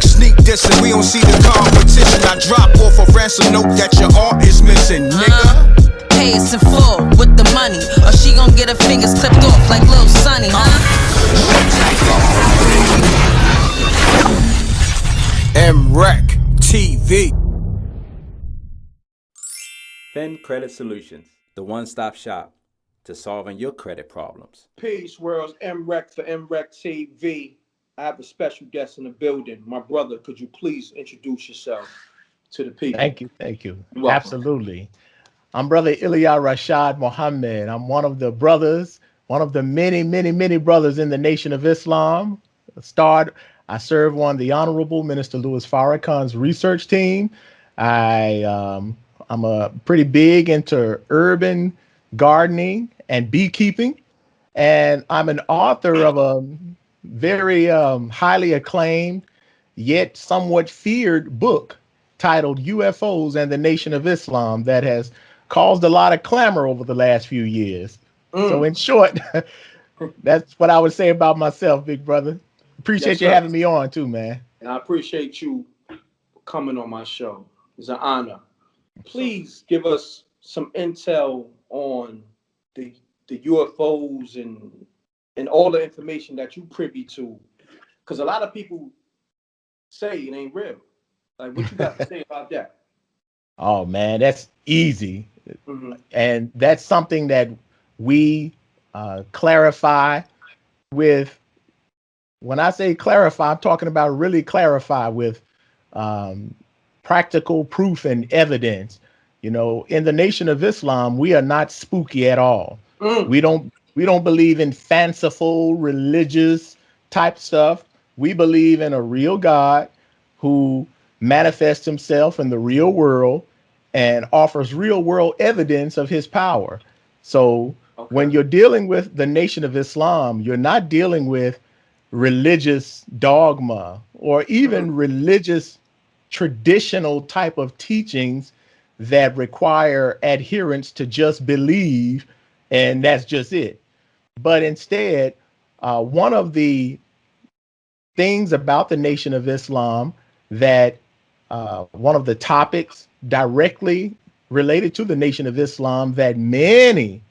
Sneak dissing, we don't see the competition. I drop off a ransom note that your art is missing, nigga. Pay us in full with the money, or she gon' get her fingers clipped off like Lil Sonny, MRecktv. Fin Credit Solutions, the one-stop shop to solving your credit problems. Peace, worlds. M.Reck for MRecktv. I have a special guest in the building. My brother, could you please introduce yourself to the people? Thank you. Thank you. You're welcome. Absolutely. I'm brother ILia Rashad Muhammad. I'm one of the brothers, one of the many brothers in the Nation of Islam. I serve on the Honorable Minister Louis Farrakhan's research team. I'm a pretty big into urban gardening and beekeeping, and I'm an author of a very highly acclaimed yet somewhat feared book titled UFOs and the Nation of Islam that has caused a lot of clamor over the last few years. So in short, that's what I would say about myself, big brother. Appreciate you having me on too, man. And I appreciate you coming on my show. It's an honor. Please give us some intel on the UFOs and all the information that you privy to, because a lot of people say it ain't real. Like, what you got to say about that? Oh man, that's easy. And that's something that we clarify with. When I say clarify, I'm talking about really clarify with practical proof and evidence. You know, in the Nation of Islam, we are not spooky at all. We don't believe in fanciful religious type stuff. We believe in a real God who manifests himself in the real world and offers real world evidence of his power. So when you're dealing with the Nation of Islam, you're not dealing with religious dogma or even religious traditional type of teachings that require adherence to just believe and that's just it. But instead, one of the things about the Nation of Islam that one of the topics directly related to the Nation of Islam that many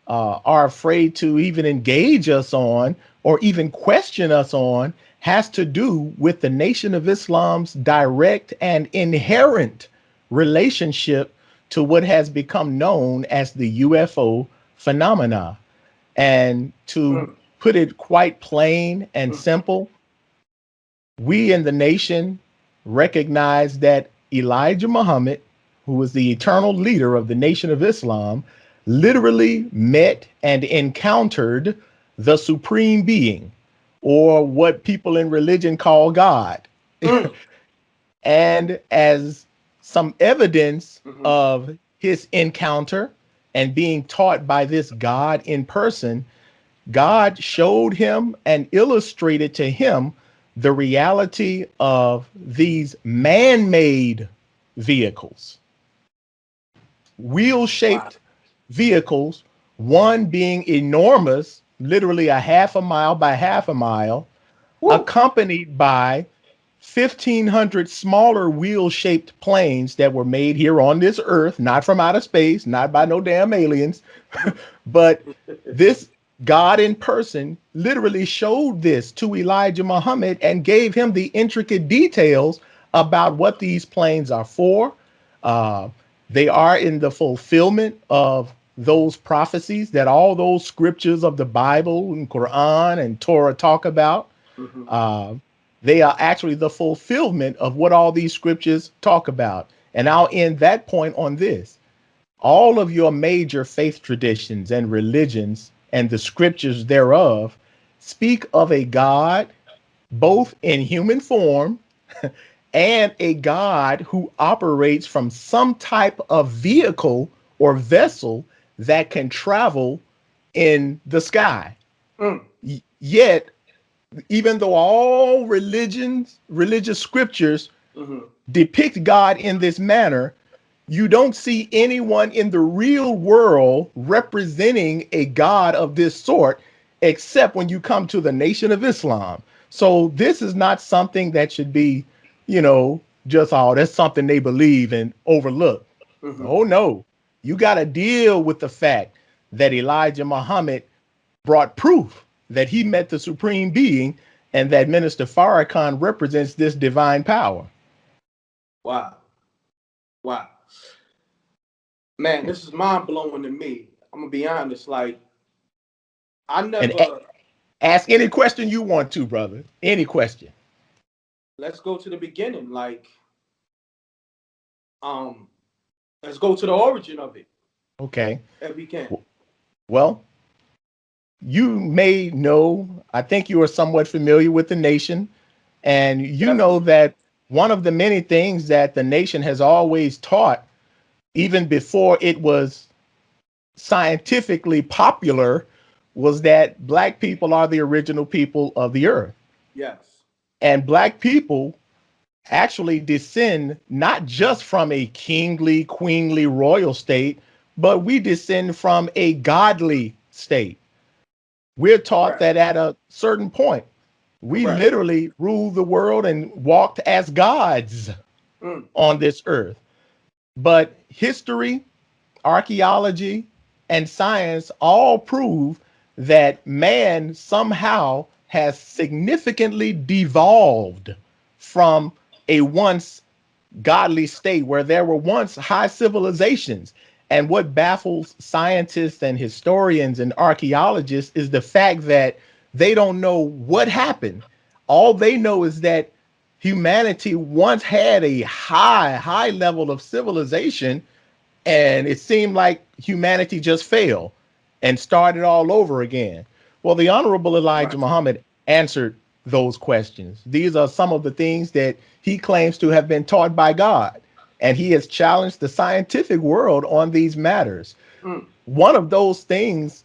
are afraid to even engage us on or even question us on has to do with the Nation of Islam's direct and inherent relationship to what has become known as the UFO phenomena. And to put it quite plain and simple, we in the nation recognize that Elijah Muhammad, who was the eternal leader of the Nation of Islam, literally met and encountered the supreme being, or what people in religion call God. And as some evidence of his encounter and being taught by this God in person, God showed him and illustrated to him the reality of these man-made vehicles, wheel-shaped vehicles, one being enormous, literally a half a mile by half a mile, accompanied by 1,500 smaller wheel-shaped planes that were made here on this earth, not from outer space, not by no damn aliens, but this God in person literally showed this to Elijah Muhammad and gave him the intricate details about what these planes are for. They are in the fulfillment of those prophecies that all those scriptures of the Bible and Quran and Torah talk about. They are actually the fulfillment of what all these scriptures talk about. And I'll end that point on this. All of your major faith traditions and religions and the scriptures thereof speak of a God, both in human form and a God who operates from some type of vehicle or vessel that can travel in the sky. Yet, even though all religious scriptures depict God in this manner, You don't see anyone in the real world representing a God of this sort, except when you come to the Nation of Islam. So this is not something that should be, just, oh, that's something they believe and overlook. Oh, no. You got to deal with the fact that Elijah Muhammad brought proof that he met the supreme being and that Minister Farrakhan represents this divine power. Wow. Wow. Man, this is mind blowing to me. I'm going to be honest. Like, I never. Ask any question you want to, brother. Any question. Let's go to the beginning. Like, let's go to the origin of it. Okay. If we can. Well, you may know, I think you are somewhat familiar with the Nation, and you know that one of the many things that the Nation has always taught, even before it was scientifically popular, was that Black people are the original people of the earth. Yes. And Black people actually descend not just from a kingly, queenly, royal state, but we descend from a godly state. We're taught that at a certain point, we literally ruled the world and walked as gods on this earth. But history, archaeology, and science all prove that man somehow has significantly devolved from a once godly state where there were once high civilizations. And what baffles scientists and historians and archaeologists is the fact that they don't know what happened. All they know is that humanity once had a high level of civilization, and it seemed like humanity just failed and started all over again. Well, the Honorable Elijah Muhammad answered those questions. These are some of the things that he claims to have been taught by God, and he has challenged the scientific world on these matters. One of those things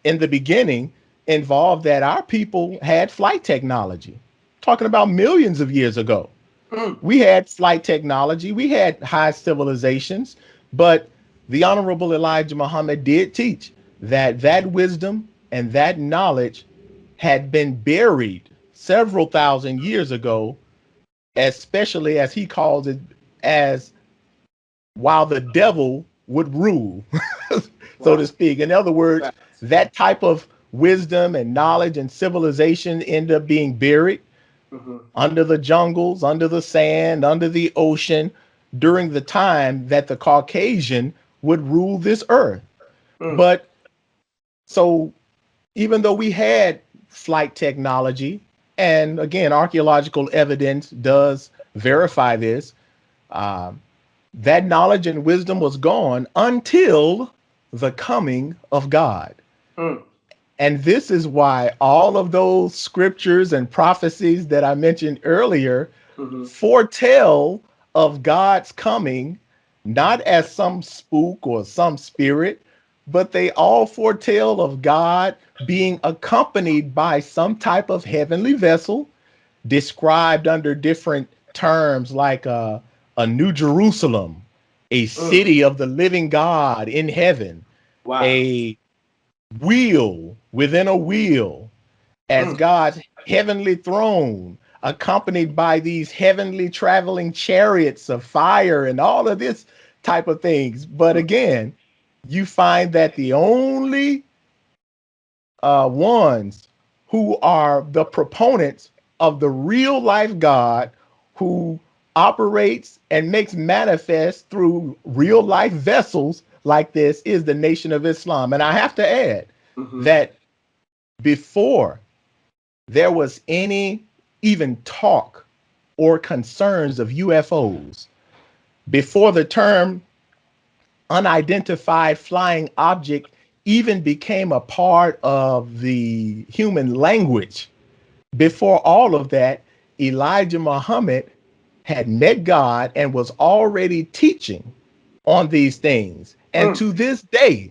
in the beginning involved that our people had flight technology, talking about millions of years ago. We had flight technology, we had high civilizations, but the Honorable Elijah Muhammad did teach that that wisdom and that knowledge had been buried several thousand years ago, especially as he calls it, as while the devil would rule, so to speak. In other words, that type of wisdom and knowledge and civilization end up being buried under the jungles, under the sand, under the ocean, during the time that the Caucasian would rule this earth. But so even though we had flight technology, and again, archaeological evidence does verify this, that knowledge and wisdom was gone until the coming of God. And this is why all of those scriptures and prophecies that I mentioned earlier foretell of God's coming, not as some spook or some spirit, but they all foretell of God being accompanied by some type of heavenly vessel described under different terms, like a New Jerusalem, a city of the living God in heaven, a wheel within a wheel as God's heavenly throne, accompanied by these heavenly traveling chariots of fire and all of this type of things. But again, you find that the only ones who are the proponents of the real life God, who operates and makes manifest through real life vessels like this, is the Nation of Islam. And I have to add that before there was any even talk or concerns of UFOs, before the term unidentified flying object even became a part of the human language, before all of that, Elijah Muhammad had met God and was already teaching on these things. And to this day,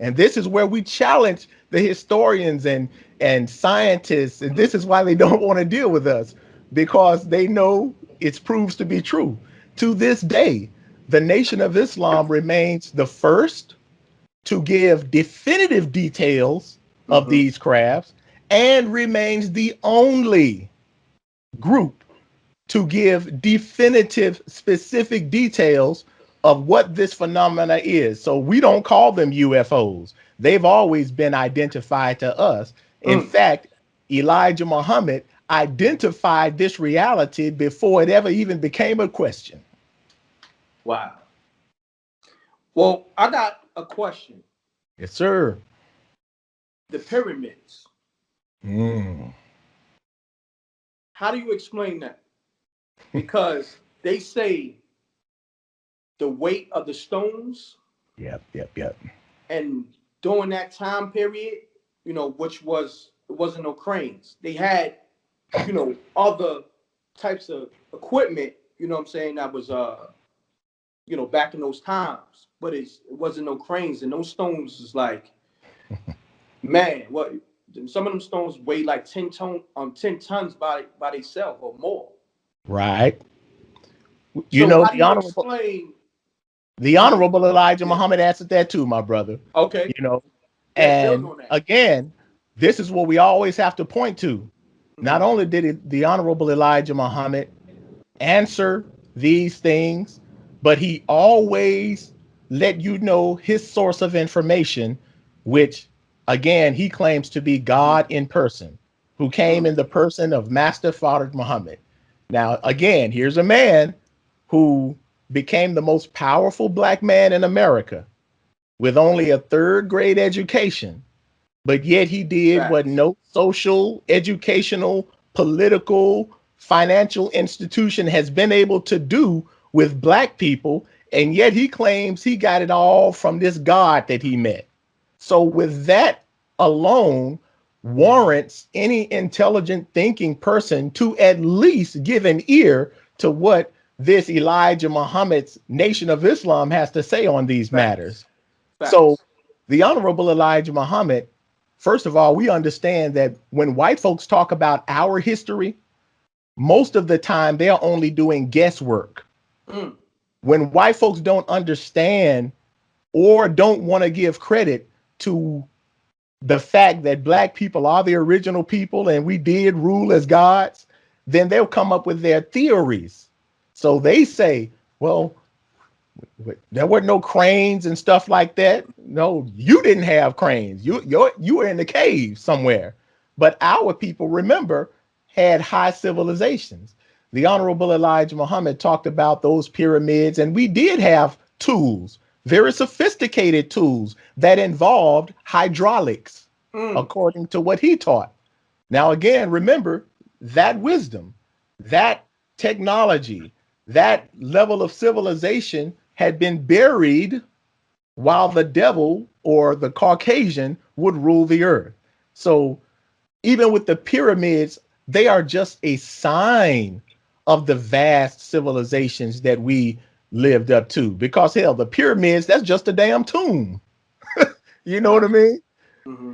and this is where we challenge the historians and scientists, and this is why they don't want to deal with us, because they know it proves to be true. To this day, the Nation of Islam remains the first to give definitive details of these crafts and remains the only group to give definitive, specific details of what this phenomena is. So we don't call them UFOs. They've always been identified to us. In fact, Elijah Muhammad identified this reality before it ever even became a question. Wow. Well, I got a question. Yes, sir. The pyramids. Mm. How do you explain that? Because they say the weight of the stones. Yep. And during that time period, which it wasn't no cranes. They had, other types of equipment, you know what I'm saying, that was back in those times. But it wasn't no cranes, and those stones is like, man, what some of them stones weigh like 10 tons by themselves or more. Right. So how do you explain the honorable Elijah Muhammad answered that too, my brother. Okay. Yeah, and again, this is what we always have to point to. Not only did the honorable Elijah Muhammad answer these things, but he always let you know his source of information, which again, he claims to be God in person, who came in the person of Master Father Muhammad. Now, again, here's a man who became the most powerful black man in America with only a third grade education, but yet he did what no social, educational, political, financial institution has been able to do with black people. And yet he claims he got it all from this God that he met. So with that alone warrants any intelligent thinking person to at least give an ear to what this Elijah Muhammad's Nation of Islam has to say on these matters. So the Honorable Elijah Muhammad, first of all, we understand that when white folks talk about our history, most of the time they're only doing guesswork. When white folks don't understand or don't want to give credit to the fact that black people are the original people and we did rule as gods, then they'll come up with their theories. So they say, well, there were no cranes and stuff like that. No, you didn't have cranes. You were in the cave somewhere. But our people, remember, had high civilizations. The Honorable Elijah Muhammad talked about those pyramids, and we did have tools, very sophisticated tools that involved hydraulics, according to what he taught. Now, again, remember that wisdom, that technology, that level of civilization had been buried while the devil or the Caucasian would rule the earth. So even with the pyramids, they are just a sign of the vast civilizations that we lived up to. Because hell, the pyramids, that's just a damn tomb. You know what I mean?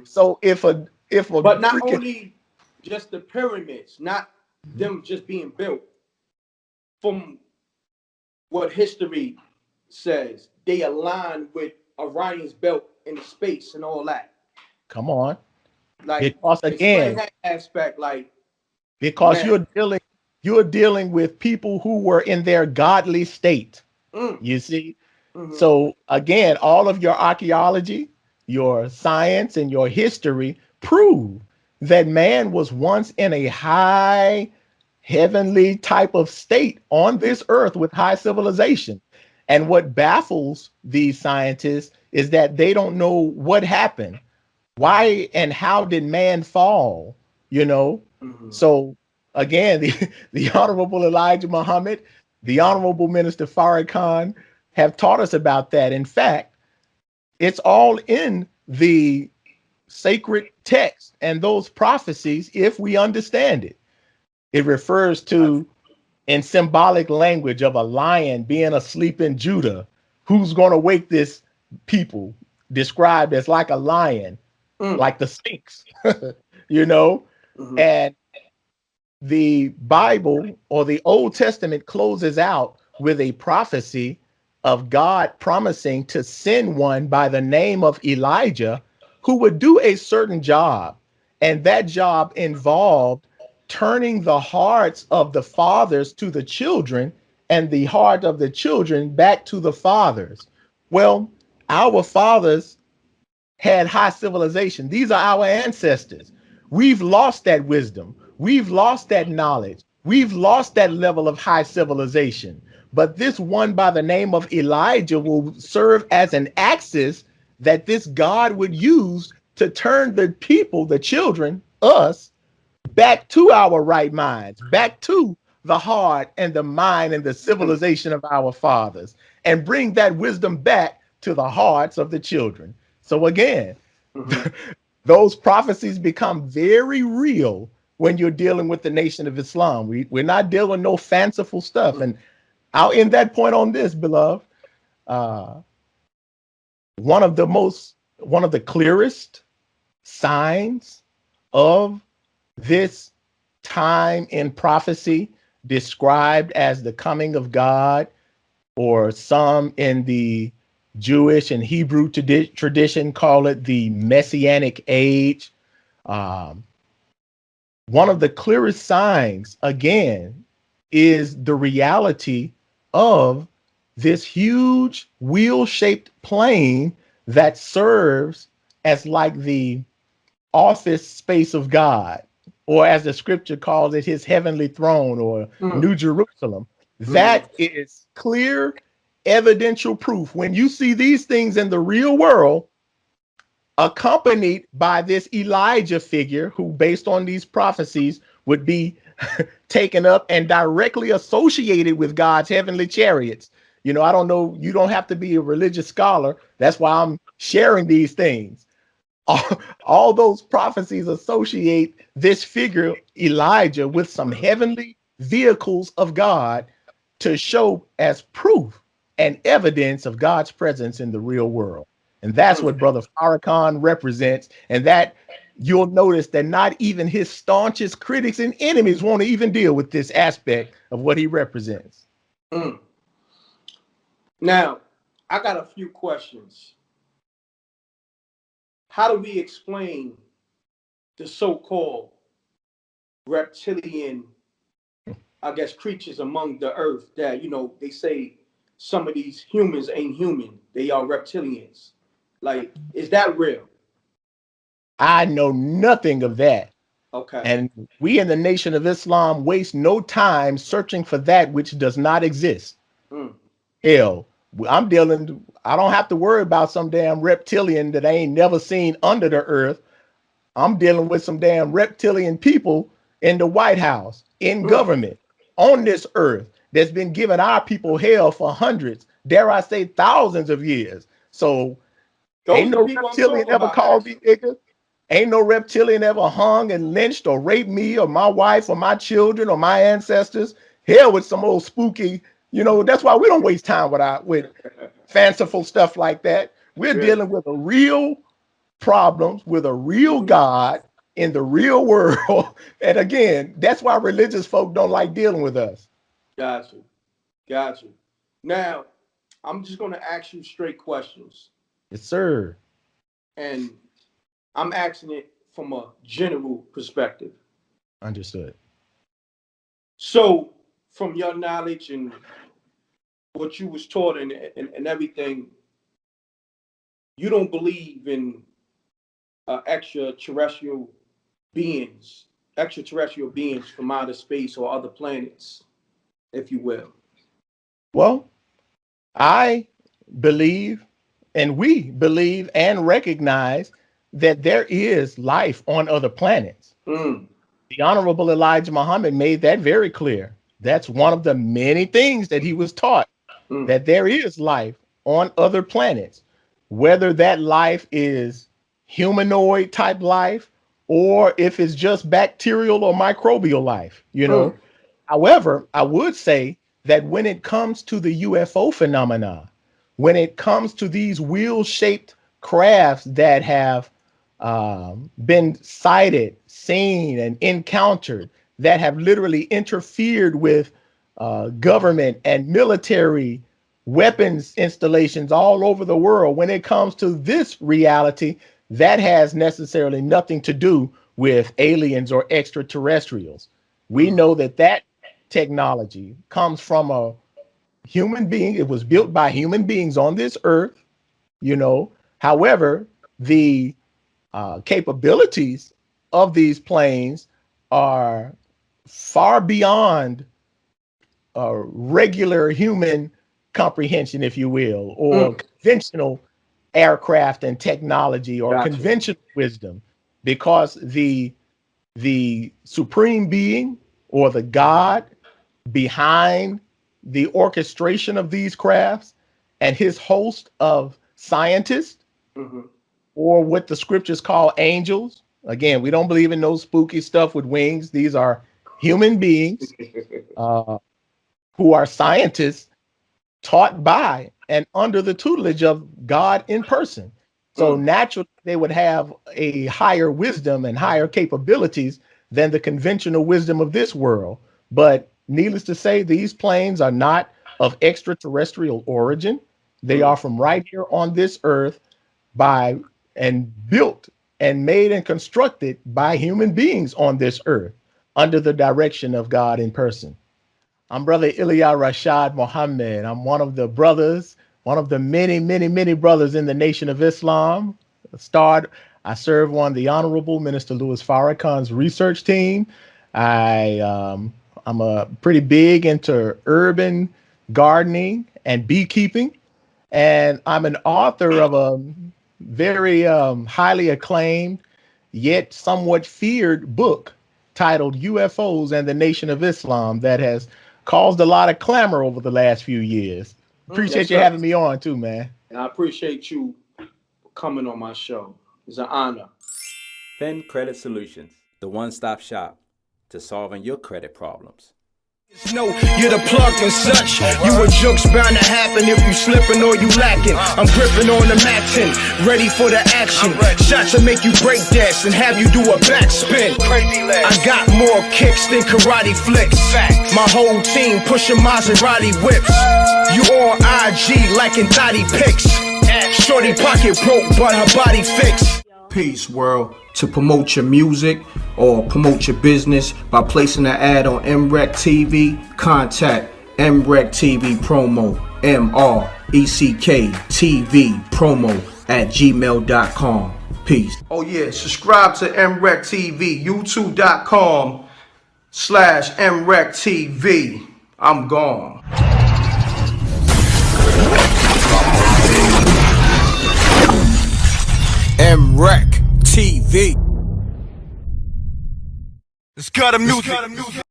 So if a but not only just the pyramids, not them just being built, from what history says, they align with Orion's belt in the space and all that. Come on. Like, because again, that aspect, like, because man, you're dealing with people who were in their godly state. You see? So again, all of your archaeology, your science, and your history prove that man was once in a high heavenly type of state on this earth with high civilization. And what baffles these scientists is that they don't know what happened. Why and how did man fall? So again, the Honorable Elijah Muhammad, the Honorable Minister Farrakhan have taught us about that. In fact, it's all in the sacred text and those prophecies if we understand it. It refers to, in symbolic language, of a lion being asleep in Judah. Who's going to wake this people? Described as like a lion, like the Sphinx, And the Bible or the Old Testament closes out with a prophecy of God promising to send one by the name of Elijah who would do a certain job. And that job involved turning the hearts of the fathers to the children and the heart of the children back to the fathers. Well, our fathers had high civilization. These are our ancestors. We've lost that wisdom. We've lost that knowledge. We've lost that level of high civilization. But this one by the name of Elijah will serve as an axis that this God would use to turn the people, the children, us, back to our right minds, back to the heart and the mind and the civilization of our fathers, and bring that wisdom back to the hearts of the children. So again, those prophecies become very real when you're dealing with the Nation of Islam. We're not dealing with no fanciful stuff. And I'll end that point on this, beloved. One of the clearest signs of this time in prophecy described as the coming of God, or some in the Jewish and Hebrew tradition call it the Messianic age. One of the clearest signs, again, is the reality of this huge wheel-shaped plane that serves as like the office space of God, or as the scripture calls it, his heavenly throne, or New Jerusalem. That is clear, evidential proof. When you see these things in the real world, accompanied by this Elijah figure, who, based on these prophecies, would be taken up and directly associated with God's heavenly chariots. You know, I don't know, you don't have to be a religious scholar. That's why I'm sharing these things. All those prophecies associate this figure, Elijah, with some heavenly vehicles of God to show as proof and evidence of God's presence in the real world. And that's what Brother Farrakhan represents. And that you'll notice that not even his staunchest critics and enemies want to even deal with this aspect of what he represents. Now, I got a few questions. How do we explain the so-called reptilian, I guess, creatures among the earth that, you know, they say some of these humans ain't human, they are reptilians? Like, is that real? I know nothing of that. Okay. And we in the Nation of Islam waste no time searching for that which does not exist. Hell, I don't have to worry about some damn reptilian that I ain't never seen under the earth. I'm dealing with some damn reptilian people in the White House, in government, on this earth, that's been giving our people hell for hundreds, dare I say thousands of years. So ain't no reptilian ever called me nigga. Ain't no reptilian ever hung and lynched or raped me or my wife or my children or my ancestors. Hell with some old spooky, you know, that's why we don't waste time with fanciful stuff like that. We're dealing with a real problems with a real God in the real world. And again, that's why religious folk don't like dealing with us. Got you. Now, I'm just going to ask you straight questions. Yes, sir. And I'm asking it from a general perspective. Understood. So, from your knowledge and what you was taught and everything, you don't believe in extraterrestrial beings from outer space or other planets, if you will? Well, I believe, and we believe and recognize that there is life on other planets. The Honorable Elijah Muhammad made that very clear. That's one of the many things that he was taught, that there is life on other planets, whether that life is humanoid type life or if it's just bacterial or microbial life, you know. However, I would say that when it comes to the UFO phenomena, when it comes to these wheel-shaped crafts that have been sighted, seen, and encountered, that have literally interfered with government and military weapons installations all over the world. When it comes to this reality, that has necessarily nothing to do with aliens or extraterrestrials. We know that that technology comes from a human being. It was built by human beings on this earth, you know. However, the capabilities of these planes are far beyond regular human comprehension, if you will, or conventional aircraft and technology, or conventional wisdom, because the supreme being, or the God behind the orchestration of these crafts, and his host of scientists, or what the scriptures call angels. Again, we don't believe in no spooky stuff with wings. These are human beings who are scientists taught by and under the tutelage of God in person. So naturally, they would have a higher wisdom and higher capabilities than the conventional wisdom of this world. But needless to say, these planes are not of extraterrestrial origin. They are from right here on this earth, by and built and made and constructed by human beings on this earth under the direction of God in person. I'm Brother ILia Rashad Muhammad. I'm one of the brothers, one of the many brothers in the Nation of Islam. I serve on the Honorable Minister Louis Farrakhan's research team. I'm a pretty big into urban gardening and beekeeping, and I'm an author of a very highly acclaimed yet somewhat feared book titled UFOs and the Nation of Islam that has caused a lot of clamor over the last few years. Appreciate you having me on too, man. And I appreciate you coming on my show. It's an honor. Fin Credit Solutions, the one-stop shop to solving your credit problems. No, you're the plug and such. You a joke's bound to happen if you slipping or you lacking. I'm gripping on the matching, ready for the action. Shots to make you break dance and have you do a backspin. I got more kicks than karate flicks. My whole team pushing Maserati whips. You on IG liking thotty pics. Shorty pocket broke but her body fixed. Peace, world. To promote your music or promote your business by placing an ad on MRecktv, contact MRecktv promo, MRecktv promo @gmail.com. Peace. Oh yeah, subscribe to MRecktv, youtube.com/MRecktv. I'm gone. MRecktv. It's got a music.